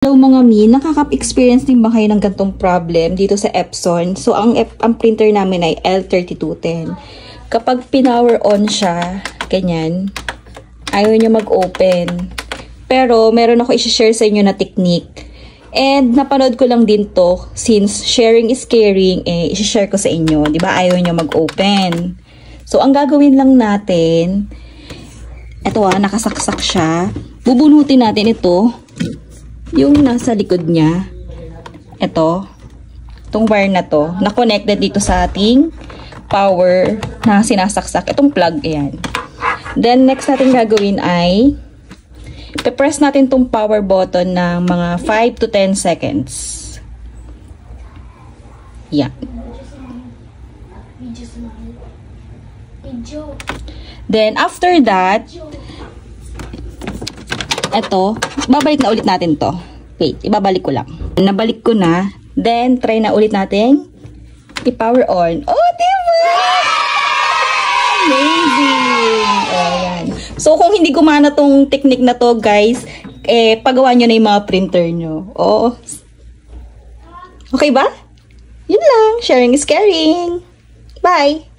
Hello mga mi, nakaka-experience din ba kayo ng gantong problem dito sa Epson? So, ang printer namin ay L3210. Kapag pinower on siya, ganyan, ayaw niya mag-open. Pero, meron ako i-share sa inyo na technique. And, napanood ko lang din to, since sharing is caring, i-share ko sa inyo. Diba, ayaw niya mag-open. So, ang gagawin lang natin, eto nakasaksak siya. Bubunutin natin ito. Yung nasa likod niya, itong wire na to, na connected dito sa ating power na sinasaksak. Itong plug, ayan. Then, next natin gagawin ay, pe-press natin tong power button ng mga 5 to 10 seconds. Yan. Then, after that, babalik na ulit natin to. Wait, ibabalik ko lang. Nabalik ko na. Then, try na ulit natin i-power on. Oh, diba? Amazing! Ayan. So, kung hindi gumana tong technique na to, guys, pagawa nyo na yung mga printer nyo. Oh. Okay ba? Yun lang. Sharing is caring. Bye!